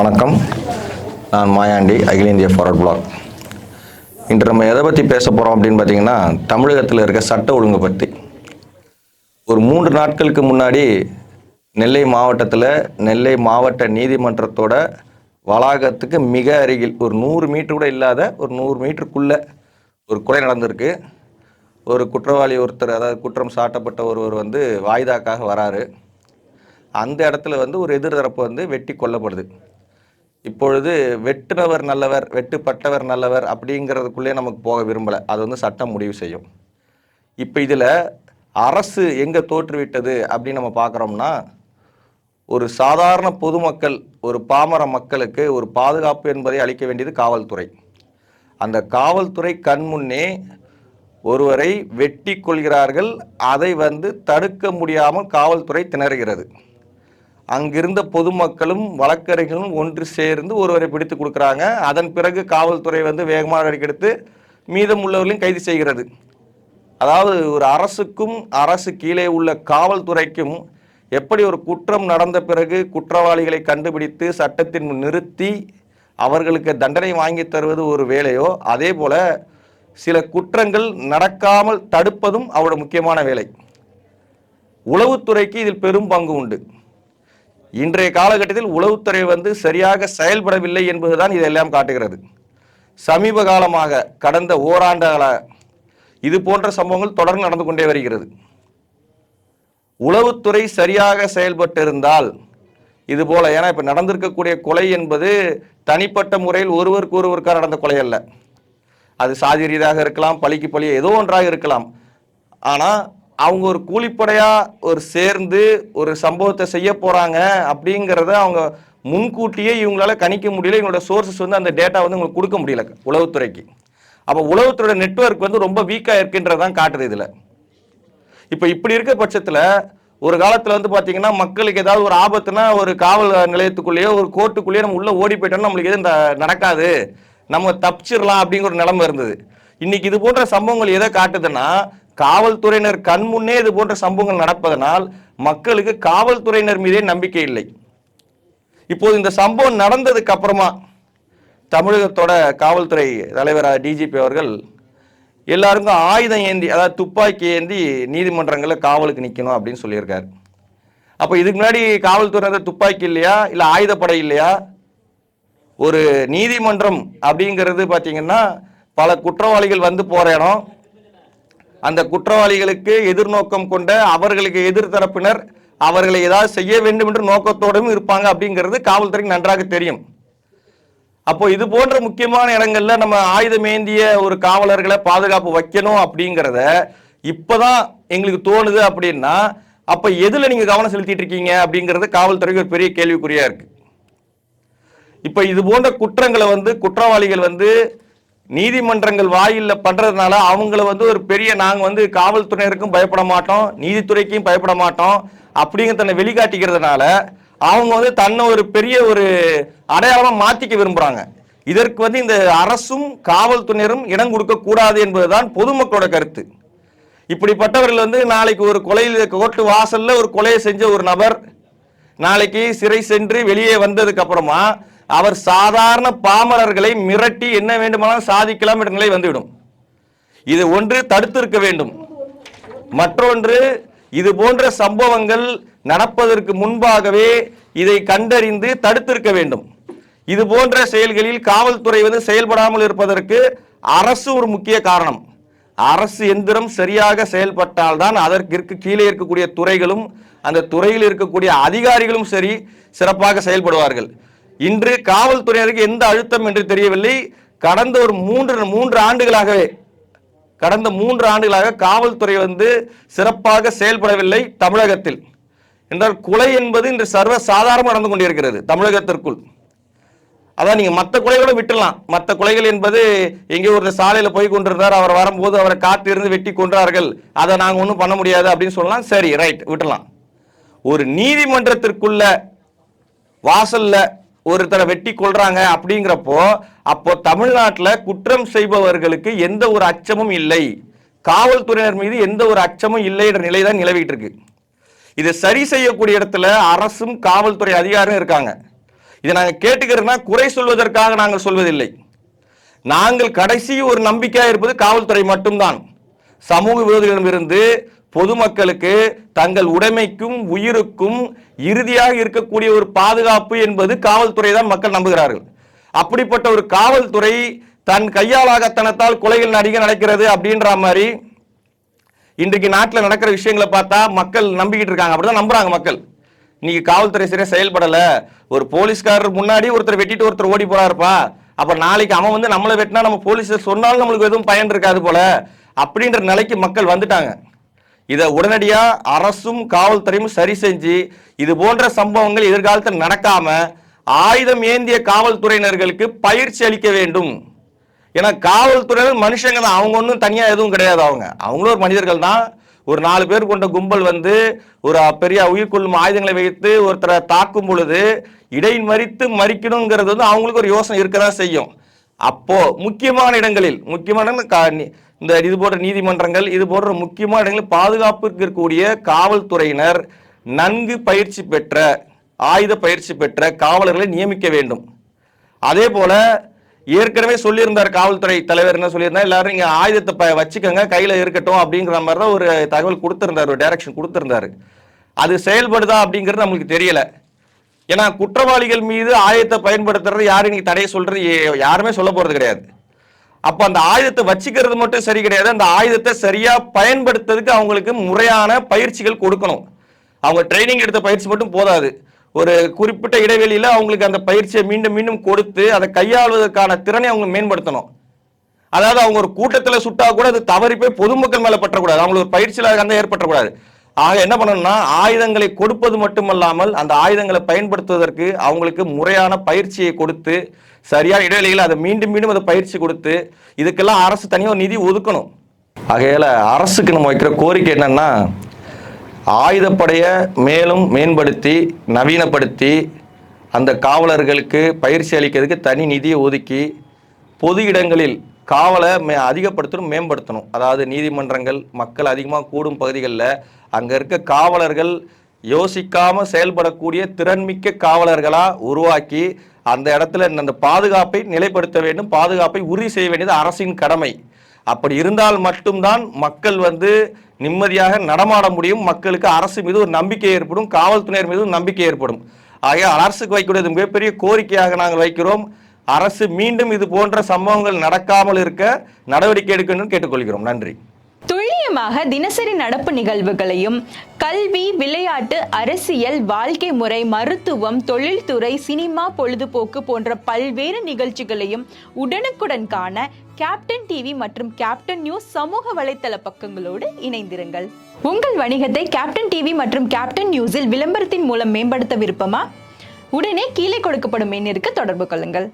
வணக்கம். நான் மாயாண்டி, அகில இந்திய ஃபார்வர்ட் பிளாக். இன்று நம்ம எதை பற்றி பேச போகிறோம் அப்படின்னு பார்த்தீங்கன்னா, தமிழகத்தில் இருக்க சட்ட ஒழுங்கு பற்றி. ஒரு 3 நாட்களுக்கு முன்னாடி நெல்லை மாவட்டத்தில் நெல்லை மாவட்ட நீதிமன்றத்தோட வளாகத்துக்கு மிக அருகில் ஒரு 100 மீட்டர் கூட இல்லாத ஒரு 100 மீட்டருக்குள்ளே ஒரு கொலை நடந்திருக்கு. ஒரு குற்றவாளி ஒருத்தர், அதாவது குற்றம் சாட்டப்பட்ட ஒருவர் வாய்தாக்காக வராரு. அந்த இடத்துல ஒரு எதிர்தரப்பு வெட்டி கொல்லப்படுது. இப்பொழுது வெட்டுனவர் நல்லவர், வெட்டுப்பட்டவர் நல்லவர் அப்படிங்கிறதுக்குள்ளே நமக்கு போக விரும்பலை. அது சட்டம் முடிவு செய்யும். இப்போ இதில் அரசு எங்கே தோற்றுவிட்டது அப்படின்னு நம்ம பார்க்குறோம்னா, ஒரு சாதாரண பொதுமக்கள், ஒரு பாமர மக்களுக்கு ஒரு பாதுகாப்பு என்பதை அளிக்க வேண்டியது காவல்துறை. அந்த காவல்துறை கண்முன்னே ஒருவரை வெட்டி கொள்கிறார்கள். அதை தடுக்க முடியாமல் காவல்துறை திணறுகிறது. அங்கிருந்த பொதுமக்களும் வழக்கறிஞர்களும் ஒன்று சேர்ந்து ஒருவரை பிடித்து கொடுக்குறாங்க. அதன் பிறகு காவல்துறை வேகமாக நடவடிக்கை எடுத்து மீதம் உள்ளவர்களையும் கைது செய்கிறது. அதாவது ஒரு அரசுக்கும் அரசு கீழே உள்ள காவல்துறைக்கும் எப்படி ஒரு குற்றம் நடந்த பிறகு குற்றவாளிகளை கண்டுபிடித்து சட்டத்தின் முன் நிறுத்தி அவர்களுக்கு தண்டனை வாங்கி தருவது ஒரு வேலையோ, அதே போல சில குற்றங்கள் நடக்காமல் தடுப்பதும் அவரோட முக்கியமான வேலை. உளவுத்துறைக்கு இதில் பெரும் பங்கு உண்டு. இன்றைய காலகட்டத்தில் உளவுத்துறை சரியாக செயல்படவில்லை என்பதுதான் இதெல்லாம் காட்டுகிறது. சமீப காலமாக கடந்த ஓராண்டாக இது போன்ற சம்பவங்கள் தொடர்ந்து நடந்து கொண்டே வருகிறது. உளவுத்துறை சரியாக செயல்பட்டிருந்தால் இது போல, ஏன்னா இப்ப நடந்திருக்கக்கூடிய கொலை என்பது தனிப்பட்ட முறையில் ஒருவருக்கு ஒருவருக்காக நடந்த கொலை அல்ல. அது சாதி ரீதியாக இருக்கலாம், பழிக்கு பழி ஏதோ ஒன்றாக இருக்கலாம். ஆனா அவங்க ஒரு கூலிப்படையா ஒரு சேர்ந்து ஒரு சம்பவத்தை செய்ய போறாங்க அப்படிங்கிறத அவங்க முன்கூட்டியே இவங்களால கணிக்க முடியல. இவங்களோட சோர்சஸ் அந்த டேட்டா உங்களுக்கு கொடுக்க முடியல உளவுத்துறைக்கு. அப்போ உளவுத்துறையோட நெட்வொர்க் ரொம்ப வீக்கா இருக்கின்றதான் காட்டுது இதுல. இப்ப இப்படி இருக்க பட்சத்துல ஒரு காலத்துல பாத்தீங்கன்னா, மக்களுக்கு ஏதாவது ஒரு ஆபத்துனா ஒரு காவல் நிலையத்துக்குள்ளேயோ ஒரு கோர்ட்டுக்குள்ளேயோ நம்ம உள்ள ஓடி போயிட்டோம்னா நம்மளுக்கு எதுவும் நடக்காது, நம்ம தப்பிச்சிடலாம் அப்படிங்கிற ஒரு நிலைமை இருந்தது. இன்னைக்கு இது போன்ற சம்பவங்கள் எதை காட்டுதுன்னா, காவல்துறையினர் கண் முன்னே இது போன்ற சம்பவங்கள் நடப்பதனால் மக்களுக்கு காவல்துறையினர் மீதே நம்பிக்கை இல்லை. இப்போது இந்த சம்பவம் நடந்ததுக்கு அப்புறமா தமிழகத்தோட காவல்துறை தலைவர் டிஜிபி அவர்கள் எல்லாருக்கும் ஆயுதம் ஏந்தி, அதாவது துப்பாக்கி ஏந்தி நீதிமன்றங்களில் காவலுக்கு நிற்கணும் அப்படின்னு சொல்லியிருக்காரு. அப்போ இதுக்கு முன்னாடி காவல்துறை துப்பாக்கி இல்லையா, இல்லை ஆயுதப்படை இல்லையா? ஒரு நீதிமன்றம் அப்படிங்கிறது பார்த்தீங்கன்னா பல குற்றவாளிகள் போற இடம். அந்த குற்றவாளிகளுக்கு எதிர்நோக்கம் கொண்ட அவர்களுக்கு எதிர்த்தரப்பினர் அவர்களை ஏதாவது செய்ய வேண்டும் என்ற நோக்கத்தோடும் இருப்பாங்க அப்படிங்கிறது காவல்துறைக்கு நன்றாக தெரியும். அப்போ இது போன்ற முக்கியமான இடங்கள்ல நம்ம ஆயுதம் ஏந்திய ஒரு காவலர்களை பாதுகாப்பு வைக்கணும் அப்படிங்கிறத இப்பதான் எங்களுக்கு தோணுது அப்படின்னா, அப்ப எதுல நீங்க கவனம் செலுத்திட்டு இருக்கீங்க அப்படிங்கிறது காவல்துறைக்கு ஒரு பெரிய கேள்விக்குறியா இருக்கு. இப்ப இது போன்ற குற்றங்களை குற்றவாளிகள் நீதிமன்றங்கள் வாயில பண்றதுனால அவங்கள ஒரு பெரிய, நாங்க காவல்துறையினருக்கும் பயப்பட மாட்டோம், நீதித்துறைக்கும் பயப்பட மாட்டோம் அப்படிங்கிற தன்னை வெளிக்காட்டிக்கிறதுனால அவங்க தன்னை ஒரு பெரிய ஒரு அடையாளமா மாத்திக்க விரும்புறாங்க. இதற்கு இந்த அரசும் காவல்துறையினரும் இடம் கொடுக்க கூடாது என்பதுதான் பொதுமக்களோட கருத்து. இப்படிப்பட்டவர்கள் நாளைக்கு ஒரு கொலையில் கோர்ட்டு வாசல்ல ஒரு கொலையை செஞ்ச ஒரு நபர் நாளைக்கு சிறை சென்று வெளியே வந்ததுக்கு அப்புறமா அவர் சாதாரண பாமரர்களை மிரட்டி என்ன வேண்டுமானாலும் சாதிக்கலாம் என்ற நிலை வந்துவிடும். இது ஒன்று தடுத்திருக்க வேண்டும். மற்றொன்று, இது போன்ற சம்பவங்கள் நடப்பதற்கு முன்பாகவே இதை கண்டறிந்து தடுத்திருக்க வேண்டும். இது போன்ற செயல்களில் காவல்துறை செயல்படாமல் இருப்பதற்கு அரசு ஒரு முக்கிய காரணம். அரசு எந்திரம் சரியாக செயல்பட்டால்தான் அதற்கு கீழே இருக்கக்கூடிய துறைகளும் அந்த துறையில் இருக்கக்கூடிய அதிகாரிகளும் சரி சிறப்பாக செயல்படுவார்கள். இன்று காவல்துறையினருக்கு எந்த அழுத்தம் என்று தெரியவில்லை. கடந்த ஒரு மூன்று ஆண்டுகளாக காவல்துறை சிறப்பாக செயல்படவில்லை தமிழகத்தில். என்றால் கொலை என்பது இன்று சர்வ சாதாரணமாக நடந்து கொண்டிருக்கிறது தமிழகத்திற்குள். அதான் நீங்க மற்ற கொலைகளை விட்டுலாம். மற்ற கொலைகள் என்பது எங்கே ஒரு சாலையில போய் கொண்டிருந்தார், அவர் வரும்போது அவரை காத்திருந்து வெட்டி கொன்றார்கள், அதை நாங்க ஒன்றும் பண்ண முடியாது அப்படின்னு சொல்லலாம். சரி, ரைட், விட்டுலாம். ஒரு நீதிமன்றத்திற்குள்ள வாசல்ல ஒருத்தரை வெட்டி கொள்றாங்க அப்படிங்கிறப்போ, அப்போ தமிழ்நாட்டில் குற்றம் செய்பவர்களுக்கு எந்த ஒரு அச்சமும் இல்லை, காவல்துறையினர் மீது எந்த ஒரு அச்சமும் இல்லை என்ற நிலைதான் நிலவிட்டு இருக்கு. இதை சரி செய்யக்கூடிய இடத்துல அரசும் காவல்துறை அதிகாரியும் இருக்காங்க. இதை நாங்கள் கேட்டுக்கிறோம்னா குறை சொல்வதற்காக நாங்கள் சொல்வதில்லை. நாங்கள் கடைசி ஒரு நம்பிக்கையாக இருப்பது காவல்துறை மட்டும்தான். சமூக விரோதிகளிடமிருந்து பொதுமக்களுக்கு தங்கள் உடைமைக்கும் உயிருக்கும் இறுதியாக இருக்கக்கூடிய ஒரு பாதுகாப்பு என்பது காவல்துறை தான் மக்கள் நம்புகிறார்கள். அப்படிப்பட்ட ஒரு காவல்துறை தன் கையாளாகத்தனத்தால் கொலைகள் அதிக நடக்கிறது அப்படின்ற மாதிரி இன்றைக்கு நாட்டில் நடக்கிற விஷயங்களை பார்த்தா மக்கள் நம்பிக்கிட்டு இருக்காங்க. அப்படிதான் நம்புறாங்க மக்கள். இன்னைக்கு காவல்துறை சரியா செயல்படல, ஒரு போலீஸ்காரர் முன்னாடி ஒருத்தர் வெட்டிட்டு ஒருத்தர் ஓடி போறாருப்பா, அப்ப நாளைக்கு அவன் வந்து நம்மளை வெட்டினா நம்ம போலீஸ் சொன்னாலும் நம்மளுக்கு எதுவும் பயன் இருக்காது போல அப்படின்ற நிலைக்கு மக்கள் வந்துட்டாங்க. இதை உடனடியா அரசும் காவல்துறையும் சரி செஞ்சு இது போன்ற சம்பவங்கள் எதிர்காலத்தில் நடக்காம ஆயுதம் ஏந்திய காவல்துறையினர்களுக்கு பயிற்சி அளிக்க வேண்டும். ஏன்னா காவல்துறையினர் மனுஷங்க தான், அவங்க ஒன்றும் தனியா எதுவும் கிடையாது. அவங்களும் ஒரு மனிதர்கள் தான். ஒரு 4 பேர் கொண்ட கும்பல் வந்து ஒரு பெரிய உயிர்கொள்ளும் ஆயுதங்களை வைத்து ஒருத்தரை தாக்கும் பொழுது இடைமறித்து மறிக்கணுங்கிறது வந்து அவங்களுக்கு ஒரு யோசனை இருக்கதான் செய்யும். அப்போ முக்கியமான இடங்களில் இந்த இது போன்ற நீதிமன்றங்கள் இது போன்ற முக்கியமான இடங்களில் பாதுகாப்பிற்கு இருக்கக்கூடிய காவல்துறையினர் நன்கு பயிற்சி பெற்ற ஆயுத பயிற்சி பெற்ற காவலர்களை நியமிக்க வேண்டும். அதே போல ஏற்கனவே சொல்லியிருந்தார் காவல்துறை தலைவர், என்ன சொல்லியிருந்தார், எல்லாரும் இங்க ஆயுதத்தை வச்சுக்கோங்க, கையில இருக்கட்டும் அப்படிங்கிற மாதிரி தான் ஒரு தகவல் கொடுத்திருந்தார், ஒரு டைரக்ஷன் கொடுத்திருந்தாரு. அது செயல்படுதா அப்படிங்கிறது நம்மளுக்கு தெரியல. ஏன்னா குற்றவாளிகள் மீது ஆயுதத்தை பயன்படுத்துறது யாரும் நீங்க தடையை சொல்றது யாருமே சொல்ல போறது கிடையாது. அப்ப அந்த ஆயுதத்தை வச்சுக்கிறது மட்டும் சரி கிடையாது, அந்த ஆயுதத்தை சரியா பயன்படுத்துறதுக்கு அவங்களுக்கு முறையான பயிற்சிகள் கொடுக்கணும். அவங்க ட்ரைனிங் எடுத்த பயிற்சி மட்டும் போதாது, ஒரு குறிப்பிட்ட இடைவெளியில அவங்களுக்கு அந்த பயிற்சியை மீண்டும் மீண்டும் கொடுத்து அதை கையாளுவதற்கான திறனை அவங்க மேம்படுத்தணும். அதாவது அவங்க ஒரு கூட்டத்தில் சுட்டா கூட அது தவறி போய் பொதுமக்கள் மேல பற்றக்கூடாது, அவங்களுக்கு ஒரு பயிற்சியில அந்த ஏற்பட்டக்கூடாது. ஆக என்ன பண்ணணும்னா ஆயுதங்களை கொடுப்பது மட்டுமல்லாமல் அந்த ஆயுதங்களை பயன்படுத்துவதற்கு அவங்களுக்கு முறையான பயிற்சியை கொடுத்து சரியான இடைவெளியில் அதை மீண்டும் மீண்டும் அதை பயிற்சி கொடுத்து இதுக்கெல்லாம் அரசு தனியாக நிதி ஒதுக்கணும். ஆகையால அரசுக்கு நம்ம வைக்கிற கோரிக்கை என்னன்னா, ஆயுதப்படையை மேலும் மேம்படுத்தி நவீனப்படுத்தி அந்த காவலர்களுக்கு பயிற்சி அளிக்கிறதுக்கு தனி நிதியை ஒதுக்கி பொது இடங்களில் காவலை அதிகப்படுத்தணும், மேம்படுத்தணும். அதாவது நீதிமன்றங்கள் மக்கள் அதிகமாக கூடும் பகுதிகளில் அங்கே இருக்க காவலர்கள் யோசிக்காம செயல்படக்கூடிய திறன்மிக்க காவலர்களாக உருவாக்கி அந்த இடத்துல அந்த பாதுகாப்பை நிலைப்படுத்த வேண்டும், பாதுகாப்பை உறுதி செய்ய வேண்டியது அரசின் கடமை. அப்படி இருந்தால் மட்டும்தான் மக்கள் வந்து நிம்மதியாக நடமாட முடியும், மக்களுக்கு அரசு மீது ஒரு நம்பிக்கை ஏற்படும், காவல்துறையினர் மீது நம்பிக்கை ஏற்படும். ஆகிய அரசுக்கு வைக்கக்கூடியது மிகப்பெரிய கோரிக்கையாக நாங்கள் வைக்கிறோம். அரசு மீண்டும் இது போன்ற சம்பவங்கள் நடக்காமல் இருக்க நடவடிக்கை எடுக்க வேண்டும் கேட்டுக்கொள்கிறோம். நன்றி. துல்லியமாக தினசரி நடப்பு நிகழ்வுகளையும் கல்வி, விளையாட்டு, அரசியல், வாழ்க்கை முறை, மருத்துவம், தொழில்துறை, சினிமா, பொழுதுபோக்கு போன்ற பல்வேறு நிகழ்ச்சிகளையும் உடனுக்குடன் காண கேப்டன் டிவி மற்றும் கேப்டன் நியூஸ் சமூக வலைத்தள பக்கங்களோடு இணைந்திருங்கள். உங்கள் வணிகத்தை கேப்டன் டிவி மற்றும் கேப்டன் நியூஸில் விளம்பரத்தின் மூலம் மேம்படுத்த விருப்பமா? உடனே கீழே கொடுக்கப்படும் எண்ணிற்கு தொடர்பு கொள்ளுங்கள்.